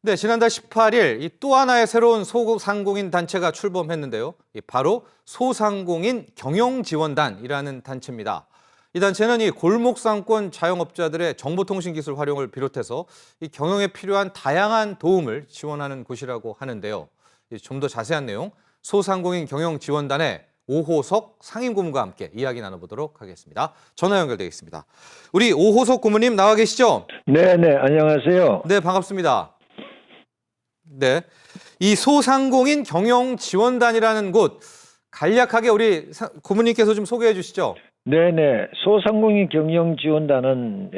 네, 지난달 18일 또 하나의 새로운 소상공인 단체가 출범했는데요. 바로 소상공인 경영지원단이라는 단체입니다. 이 단체는 이 골목상권 자영업자들의 정보통신기술 활용을 비롯해서 이 경영에 필요한 다양한 도움을 지원하는 곳이라고 하는데요. 좀 더 자세한 내용 소상공인 경영지원단의 오호석 상임고문과 함께 이야기 나눠보도록 하겠습니다. 전화 연결되겠습니다. 우리 오호석 고문님 나와 계시죠? 네네, 안녕하세요. 네, 반갑습니다. 네, 이 소상공인 경영지원단이라는 곳 간략하게 우리 고문님께서 좀 소개해 주시죠. 네네, 소상공인 경영지원단은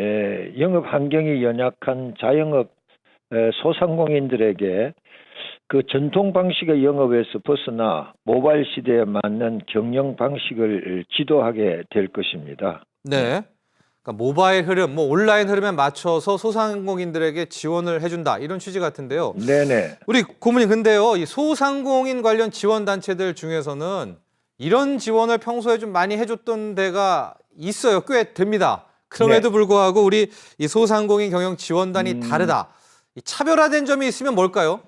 영업 환경이 연약한 자영업 소상공인들에게 그 전통 방식의 영업에서 벗어나 모바일 시대에 맞는 경영 방식을 지도하게 될 것입니다. 네, 그러니까 모바일 흐름, 온라인 흐름에 맞춰서 소상공인들에게 지원을 해준다 이런 취지 같은데요. 네네. 우리 고문님 근데요, 이 소상공인 관련 지원 단체들 중에서는 이런 지원을 평소에 좀 많이 해줬던 데가 있어요. 꽤 됩니다. 그럼에도 네. 불구하고 우리 이 소상공인 경영 지원단이 다르다. 이 차별화된 점이 있으면 뭘까요?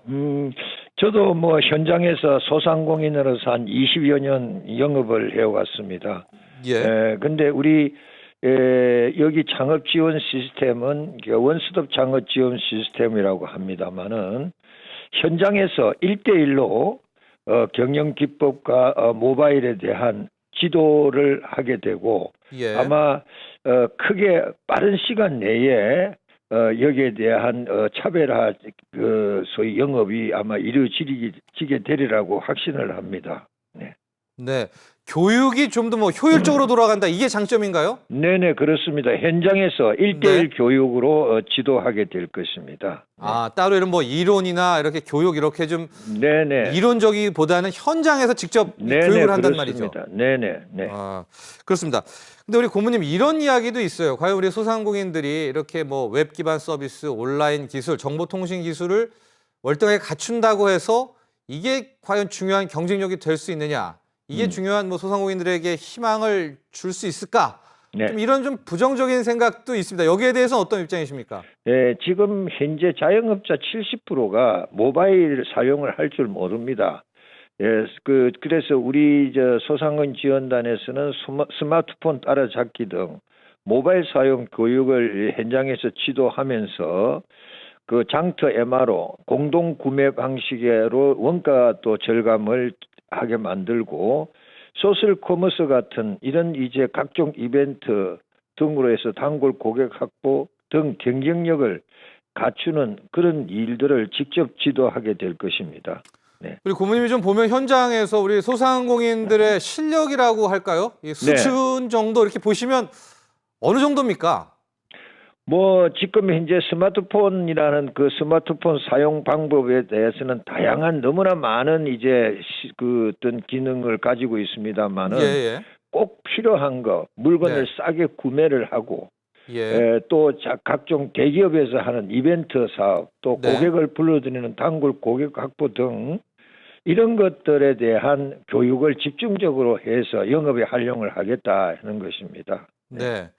저도 현장에서 소상공인으로서 한 20여 년 영업을 해왔습니다. 예. 근데 우리 여기 창업 지원 시스템은 원스톱 창업 지원 시스템이라고 합니다만은 현장에서 1대1로 경영 기법과 모바일에 대한 지도를 하게 되고 예. 아마 크게 빠른 시간 내에 여기에 대한 차별화 소위 영업이 아마 이루어지게 되리라고 확신을 합니다. 네. 네. 교육이 좀 더 효율적으로 돌아간다. 이게 장점인가요? 네네, 그렇습니다. 현장에서 1대1 교육으로 지도하게 될 것입니다. 아, 따로 이런 이론이나 이렇게 교육 이렇게 좀 네네. 이론적이보다는 현장에서 직접 교육을 한단 말이죠. 네네. 네. 아, 그렇습니다. 근데 우리 고모님 이런 이야기도 있어요. 과연 우리 소상공인들이 이렇게 웹 기반 서비스, 온라인 기술, 정보통신 기술을 월등하게 갖춘다고 해서 이게 과연 중요한 경쟁력이 될 수 있느냐? 이게 중요한 소상공인들에게 희망을 줄 수 있을까? 네. 좀 이런 좀 부정적인 생각도 있습니다. 여기에 대해서 어떤 입장이십니까? 네, 지금 현재 자영업자 70%가 모바일 사용을 할 줄 모릅니다. 예, 그래서 우리 소상공인 지원단에서는 스마트폰 따라잡기 등 모바일 사용 교육을 현장에서 지도하면서 그 장터 MRO 공동 구매 방식으로 원가 또 절감을 하게 만들고 소셜 커머스 같은 이런 이제 각종 이벤트 등으로 해서 단골 고객 확보 등 경쟁력을 갖추는 그런 일들을 직접 지도하게 될 것입니다. 네. 그리고 고모님이 좀 보면 현장에서 우리 소상공인들의 실력이라고 할까요? 이 수준 정도 이렇게 보시면 어느 정도입니까? 지금 현재 스마트폰이라는 그 스마트폰 사용 방법에 대해서는 다양한 너무나 많은 이제 어떤 기능을 가지고 있습니다만은 꼭 필요한 거 물건을 싸게 구매를 하고 또 각종 대기업에서 하는 이벤트 사업 또 고객을 불러들이는 단골 고객 확보 등 이런 것들에 대한 교육을 집중적으로 해서 영업에 활용을 하겠다 하는 것입니다. 네.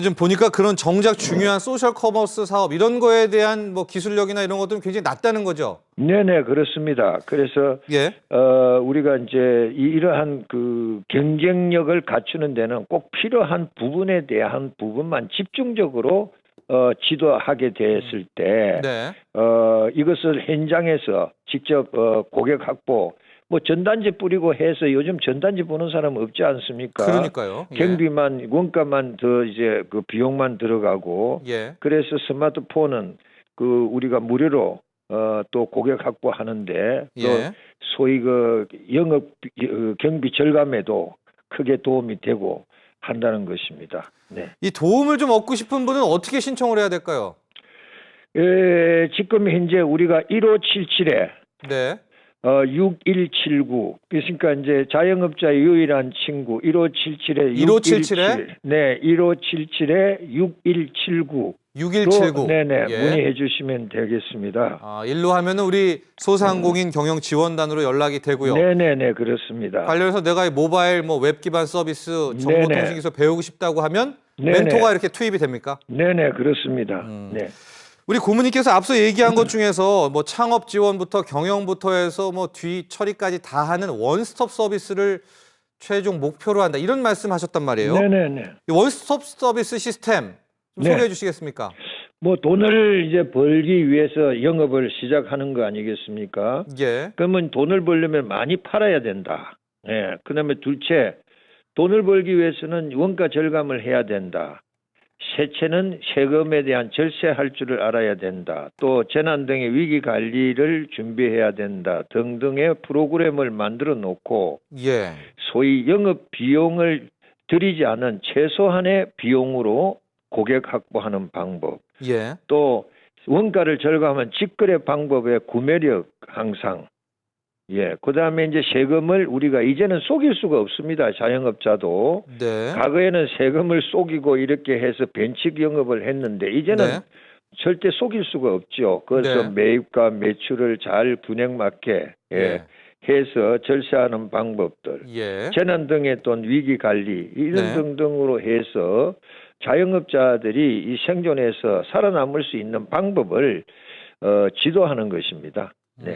좀 보니까 그런 정작 중요한 소셜 커머스 사업 이런 거에 대한 기술력이나 이런 것들은 굉장히 낮다는 거죠. 네네, 그렇습니다. 그래서 우리가 이제 이러한 그 경쟁력을 갖추는 데는 꼭 필요한 부분에 대한 부분만 집중적으로 지도하게 됐을 때 이것을 현장에서 직접 고객 확보 전단지 뿌리고 해서 요즘 전단지 보는 사람 없지 않습니까? 그러니까요. 경비만 원가만 더 이제 그 비용만 들어가고 그래서 스마트폰은 우리가 무료로 또 고객 확보하는데 또 소위 영업 경비 절감에도 크게 도움이 되고 한다는 것입니다. 네. 이 도움을 좀 얻고 싶은 분은 어떻게 신청을 해야 될까요? 지금 현재 우리가 1577에 6179. 그러니까 이제 자영업자의 유일한 친구 1577에 1577에 1577에 6179. 6179. 네네. 문의해 주시면 되겠습니다. 일로 하면은 우리 소상공인 경영 지원단으로 연락이 되고요. 네네네, 그렇습니다. 관련해서 내가 모바일 웹 기반 서비스 정보통신기술 배우고 싶다고 하면 멘토가 이렇게 투입이 됩니까? 네네, 그렇습니다. 네. 우리 고문님께서 앞서 얘기한 것 중에서 뭐 창업 지원부터 경영부터 해서 뭐 뒤 처리까지 다 하는 원스톱 서비스를 최종 목표로 한다. 이런 말씀하셨단 말이에요. 네네네. 이 원스톱 서비스 시스템 좀 네. 소개해 주시겠습니까? 뭐 돈을 이제 벌기 위해서 영업을 시작하는 거 아니겠습니까? 예. 그러면 돈을 벌려면 많이 팔아야 된다. 예. 그다음에 둘째, 돈을 벌기 위해서는 원가 절감을 해야 된다. 셋째는 세금에 대한 절세할 줄을 알아야 된다. 또 재난 등의 위기 관리를 준비해야 된다. 등등의 프로그램을 만들어 놓고 예. 소위 영업 비용을 들이지 않은 최소한의 비용으로 고객 확보하는 방법. 예. 또 원가를 절감한 직거래 방법의 구매력 항상. 예. 그다음에 이제 세금을 우리가 이제는 속일 수가 없습니다. 자영업자도. 네. 과거에는 세금을 속이고 이렇게 해서 변칙 영업을 했는데 이제는 네. 절대 속일 수가 없죠. 그래서 네. 매입과 매출을 잘 균형 맞게 예. 해서 절세하는 방법들. 예. 재난 등의 또 위기 관리 이런 네. 등등으로 해서 자영업자들이 이 생존해서 살아남을 수 있는 방법을 지도하는 것입니다. 네.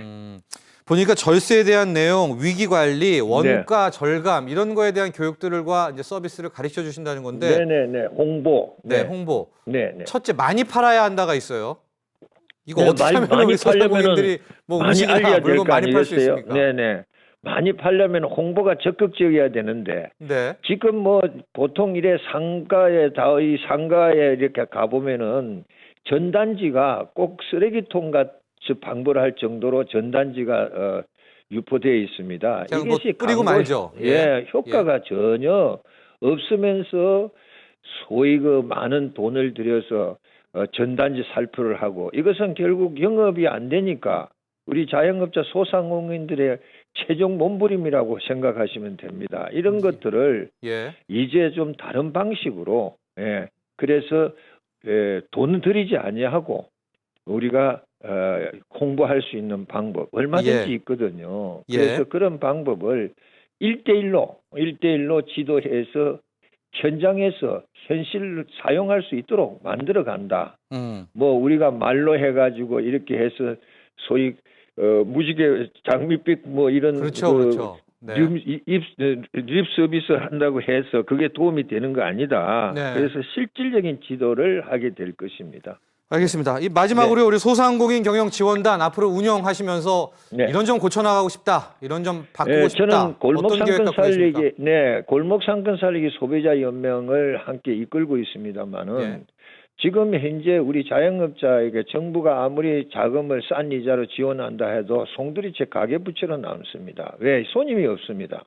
보니까 절세에 대한 내용, 위기 관리, 원가 절감 이런 거에 대한 교육들과 이제 서비스를 가르쳐 주신다는 건데, 네네네. 홍보. 네, 홍보. 네네. 첫째 많이 팔아야 한다가 있어요. 이거 네, 어떻게 하면 많이 우리 소상공인들이 뭐 많이 음식이나 알려야 될 물건 거 많이 팔 수 아니겠어요? 있습니까? 네네. 많이 팔려면 홍보가 적극적이어야 되는데 네. 지금 뭐 보통 이래 이 상가에 이렇게 가보면은 전단지가 꼭 쓰레기통 같이 방불할 정도로 전단지가 유포되어 있습니다. 그냥 뭐 이것이 뿌리고 말죠. 예, 효과가 전혀 없으면서 소위 그 많은 돈을 들여서 전단지 살포를 하고 이것은 결국 영업이 안 되니까 우리 자영업자 소상공인들의 최종 몸부림이라고 생각하시면 됩니다. 이런 것들을 예. 이제 좀 다른 방식으로 그래서 돈을 들이지 아니하고 우리가 홍보할 수 있는 방법 얼마든지 예. 있거든요. 예. 그래서 그런 방법을 1대1로 지도해서 현장에서 현실로 사용할 수 있도록 만들어 간다. 뭐 우리가 말로 해가지고 이렇게 해서 소위 무지개 장밋빛 뭐 이런 그렇죠, 그렇죠. 네. 립 서비스 한다고 해서 그게 도움이 되는 거 아니다. 네. 그래서 실질적인 지도를 하게 될 것입니다. 알겠습니다. 이 마지막으로 우리 소상공인 경영 지원단 앞으로 운영하시면서 네. 이런 점 고쳐나가고 싶다, 이런 점 바꾸고 싶다. 저는 골목 어떤 계획 상권 갖고 계십니까? 살리기, 골목 상권 살리기 소비자 연맹을 함께 이끌고 있습니다만은 예. 지금 현재 우리 자영업자에게 정부가 아무리 자금을 싼 이자로 지원한다 해도 송두리째 가계부채로 남습니다. 왜? 손님이 없습니다.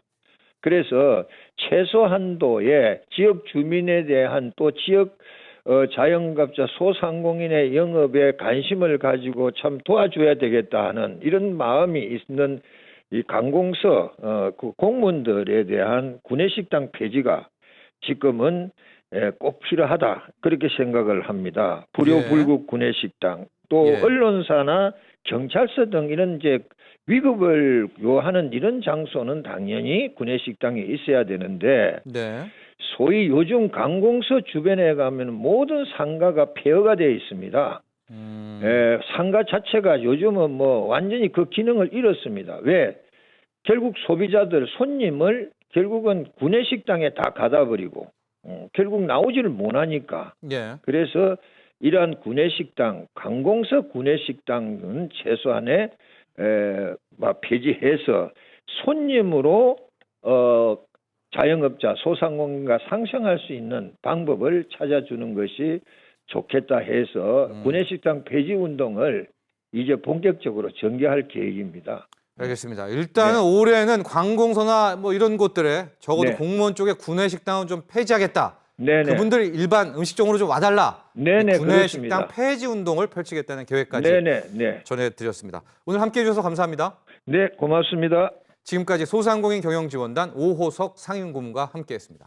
그래서 최소한도의 지역 주민에 대한 또 지역 자영업자 소상공인의 영업에 관심을 가지고 참 도와줘야 되겠다 하는 이런 마음이 있는 이 관공서 그 공무원들에 대한 구내식당 폐지가 지금은 꼭 필요하다 그렇게 생각을 합니다. 불효불급 구내식당 또 예. 언론사나 경찰서 등 이런 이제 위급을 요하는 이런 장소는 당연히 구내식당이 있어야 되는데 네. 소위 요즘 관공서 주변에 가면 모든 상가가 폐허가 되어 있습니다. 상가 자체가 요즘은 뭐 완전히 그 기능을 잃었습니다. 왜? 결국 소비자들 손님을 결국은 구내식당에 다 가다 버리고 결국 나오지를 못하니까. 예. 그래서 이러한 구내식당, 관공서 구내식당은 최소한의 폐지해서 손님으로 자영업자, 소상공인과 상생할 수 있는 방법을 찾아주는 것이 좋겠다 해서 구내식당 폐지 운동을 이제 본격적으로 전개할 계획입니다. 알겠습니다. 일단은 올해는 관공서나 뭐 이런 곳들에 적어도 네. 공무원 쪽에 구내식당은 좀 폐지하겠다. 네네. 그분들 일반 음식점으로 좀 와달라. 네네, 구내식당 그렇습니다. 폐지 운동을 펼치겠다는 계획까지 네네. 전해드렸습니다. 오늘 함께해 주셔서 감사합니다. 네, 고맙습니다. 지금까지 소상공인 경영지원단 오호석 상임고문과 함께했습니다.